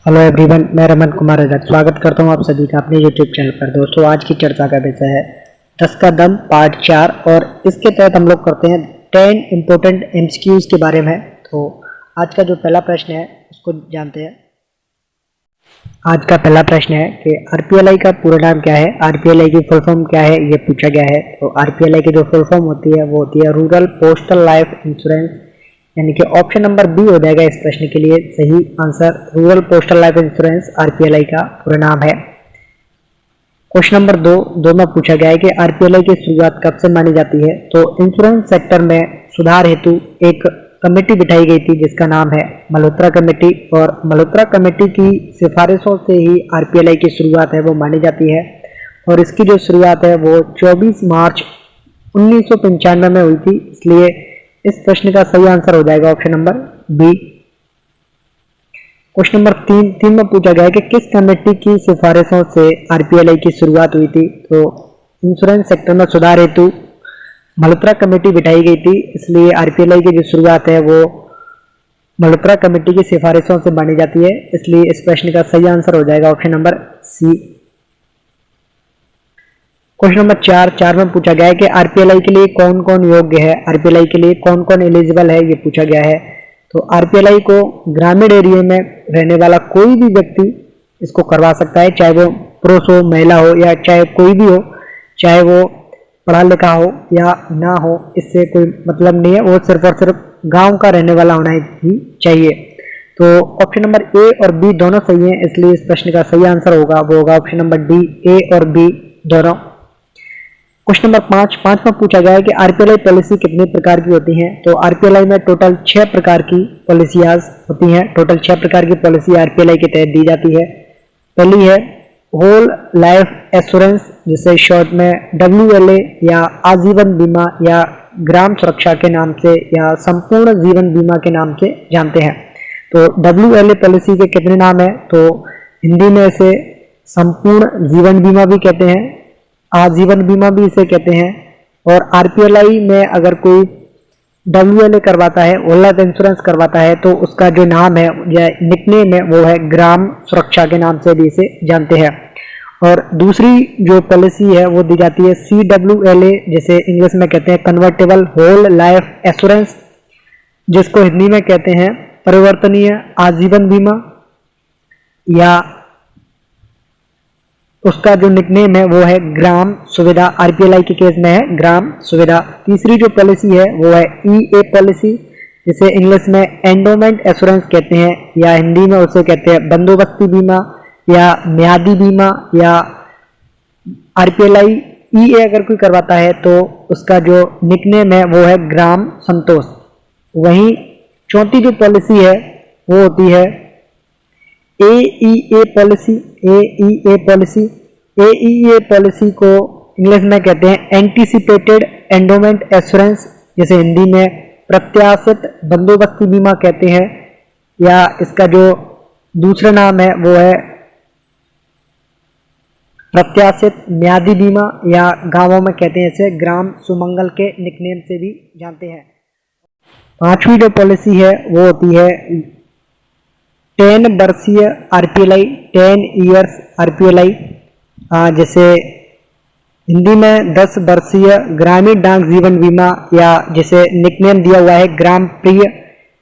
Hello everyone, मैं रमन कुमार रजक स्वागत करता हूं आप सभी का अपने यूट्यूब चैनल पर। दोस्तों, आज की चर्चा का विषय है 10 का दम पार्ट 4 और इसके तहत हम लोग करते हैं 10 इम्पोर्टेंट एमसीक्यूज के बारे में। तो आज का जो पहला प्रश्न है उसको जानते हैं। आज का पहला प्रश्न है कि आरपीएलआई का पूरा नाम क्या है, आरपीएलआई की फुल फॉर्म क्या है, ये पूछा गया है। तो आरपीएलआई की जो फुल फॉर्म होती है वो होती है रूरल पोस्टल लाइफ इंश्योरेंस, यानी कि ऑप्शन नंबर बी हो जाएगा इस प्रश्न के लिए सही answer. Rural postal life insurance RPLI का पूरा नाम है। क्वेश्चन नंबर दो में पूछा गया है कि आरपीएलआई की शुरुआत कब से मानी जाती है। तो इंश्योरेंस सेक्टर में सुधार हेतु एक कमेटी बिठाई गई थी जिसका नाम है मल्होत्रा कमेटी, और मल्होत्रा कमेटी की सिफारिशों से ही आरपीएलआई की शुरुआत है वो मानी जाती है। और इसकी जो शुरुआत है वो 24 मार्च 1995 में हुई थी, इसलिए इस प्रश्न का सही आंसर हो जाएगा option number B. Question number तीन में पूछा गया है कि किस कमेटी की सिफारिशों से आरपीएलआई की शुरुआत हुई थी। तो इंश्योरेंस सेक्टर में सुधार हेतु मल्होत्रा कमेटी बिठाई गई थी, इसलिए आरपीएलआई की जो शुरुआत है वो मल्होत्रा कमेटी की सिफारिशों से मानी जाती है, इसलिए इस प्रश्न का सही आंसर हो जाएगा option number C. Question number चार में पूछा गया है कि आरपीएलआई के लिए कौन कौन योग्य है, आरपीएलआई के लिए कौन कौन एलिजिबल है, ये पूछा गया है। तो आरपीएलआई को ग्रामीण एरिया में रहने वाला कोई भी व्यक्ति इसको करवा सकता है, चाहे वो पुरुष हो, महिला हो, या चाहे कोई भी हो, चाहे वो पढ़ा लिखा हो या ना हो, इससे कोई मतलब नहीं है। वो सिर्फ और सिर्फ गाँव का रहने वाला होना ही चाहिए। तो ऑप्शन नंबर ए और बी दोनों सही है, इसलिए इस प्रश्न का सही आंसर होगा वो होगा ऑप्शन नंबर डी, ए और बी दोनों। क्वेश्चन नंबर पांच में पूछा गया है कि आरपीएलआई पॉलिसी कितने प्रकार की होती है। तो आरपीएलआई में टोटल 6 प्रकार की पॉलिसियां होती हैं। टोटल 6 प्रकार की पॉलिसी आरपीएलआई के तहत दी जाती है। पहली है होल लाइफ एश्योरेंस, जिसे शॉर्ट में डब्ल्यूएलए या आजीवन बीमा या ग्राम सुरक्षा के नाम से या संपूर्ण जीवन बीमा के नाम से जानते हैं। तो डब्ल्यूएलए पॉलिसी के कितने नाम है। तो हिंदी में इसे संपूर्ण जीवन बीमा भी कहते हैं, आजीवन बीमा भी इसे कहते हैं। और आरपीएलआई में अगर कोई डब्ल्यूएलए करवाता है, होल लाइफ इंश्योरेंस करवाता है, तो उसका जो नाम है या निकनेम है वो है ग्राम सुरक्षा के नाम से भी इसे जानते हैं। और दूसरी जो पॉलिसी है वो दी जाती है CWLA, जिसे इंग्लिश में कहते हैं कन्वर्टेबल होल लाइफ एश्योरेंस, जिसको हिंदी में कहते हैं परिवर्तनीय आजीवन बीमा, या उसका जो निकनेम है वो है ग्राम सुविधा। आरपीएलआई के केस में है ग्राम सुविधा। तीसरी जो पॉलिसी है वो है EA पॉलिसी, जिसे इंग्लिश में एंडोमेंट एश्योरेंस कहते हैं, या हिंदी में उसे कहते हैं बंदोबस्ती बीमा या म्यादी बीमा। या आरपीएलआई EA अगर कोई करवाता है तो उसका जो निकनेम है वो है ग्राम संतोष। वहीं चौथी जो पॉलिसी है वो होती है AEA पॉलिसी। AEA पॉलिसी को इंग्लिश में कहते हैं एंटीसिपेटेड एंडोमेंट एश्योरेंस, जिसे हिंदी में प्रत्याशित बंदोबस्ती बीमा कहते हैं, या इसका जो दूसरा नाम है वो है प्रत्याशित म्यादी बीमा, या गांवों में कहते हैं इसे ग्राम सुमंगल के निकनेम से भी जानते हैं। पांचवी जो पॉलिसी है वो होती है 10 वर्षीय आरपीएलआई, 10 इयर्स आरपीएलआई, जैसे हिंदी में 10 वर्षीय ग्रामीण डाक जीवन बीमा, या जिसे निकनेम दिया हुआ है ग्राम प्रिय।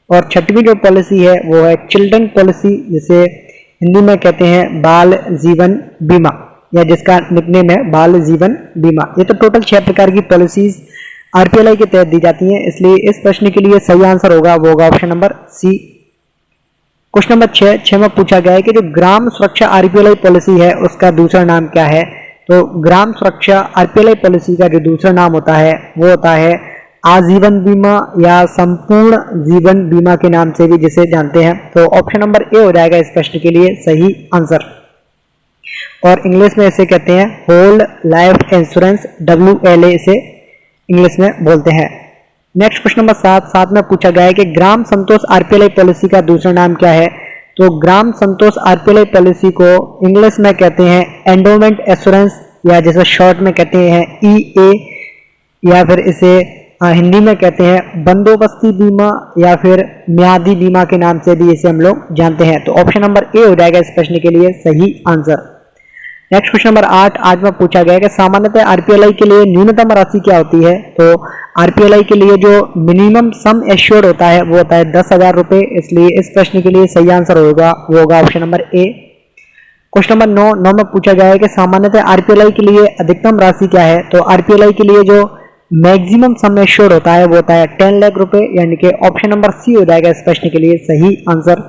और छठवीं जो पॉलिसी है वो है चिल्ड्रन पॉलिसी, जिसे हिंदी में कहते हैं बाल जीवन बीमा, या जिसका निकनेम है बाल जीवन बीमा। ये तो टोटल 6 प्रकार की पॉलिसीज आरपीएलआई के तहत दी जाती हैं, इसलिए इस प्रश्न के लिए सही आंसर होगा वो होगा option number C. Question number 6 में पूछा गया है कि जो ग्राम सुरक्षा आरपीएलआई पॉलिसी है उसका दूसरा नाम क्या है। तो ग्राम सुरक्षा आरपीएलआई पॉलिसी का जो दूसरा नाम होता है वो होता है आजीवन बीमा या संपूर्ण जीवन बीमा के नाम से भी जिसे जानते हैं। तो ऑप्शन नंबर ए हो जाएगा इस प्रश्न के लिए सही आंसर। और इंग्लिश में इसे कहते हैं होल लाइफ इंश्योरेंस, WLA इसे इंग्लिश में बोलते हैं। नेक्स्ट क्वेश्चन नंबर 7 में पूछा गया है कि ग्राम संतोष आरपीएलआई पॉलिसी का दूसरा नाम क्या है। तो ग्राम संतोष आरपीएलआई पॉलिसी को इंग्लिश में कहते हैं एंडोमेंट एश्योरेंस, या जिसे शॉर्ट में कहते हैं EA, या फिर इसे हिंदी में कहते हैं बंदोबस्ती बीमा या फिर म्यादी बीमा के नाम से भी इसे हम लोग जानते हैं। तो ऑप्शन नंबर ए हो जाएगा इस प्रश्न के लिए सही आंसर। नेक्स्ट क्वेश्चन नंबर 8 में पूछा गया है कि सामान्यतः आरपीएलआई के लिए न्यूनतम राशि क्या होती है। तो आरपीएलआई के लिए जो मिनिमम सम एश्योर्ड होता है वो होता है 10,000 रुपए, इसलिए इस प्रश्न के लिए सही आंसर होगा वो होगा option number A. Question number 9 में पूछा गया है कि सामान्यतः आरपीएलआई के लिए अधिकतम राशि क्या है। तो आरपीएलआई के लिए जो मैक्सिमम सम एश्योर्ड होता है वो होता है 10 लाख रुपए, यानी कि ऑप्शन नंबर सी हो जाएगा इस प्रश्न के लिए सही आंसर।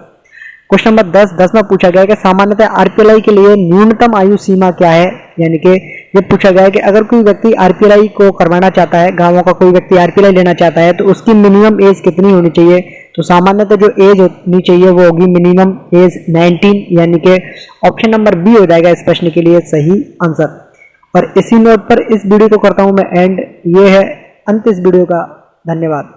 क्वेश्चन नंबर 10 में पूछा गया है कि सामान्यतः आरपीएलआई के लिए न्यूनतम आयु सीमा क्या है। यानी कि ये पूछा गया है कि अगर कोई व्यक्ति आरपीएलआई को करवाना चाहता है, गांवों का कोई व्यक्ति आरपीएलआई लेना चाहता है, तो उसकी मिनिमम एज कितनी होनी चाहिए। तो सामान्यतः जो एज होनी चाहिए वो होगी मिनिमम एज 19, यानी कि ऑप्शन नंबर बी हो जाएगा इस प्रश्न के लिए सही आंसर। और इसी नोट पर इस वीडियो को करता हूं मैं एंड। ये है अंत इस वीडियो का। धन्यवाद।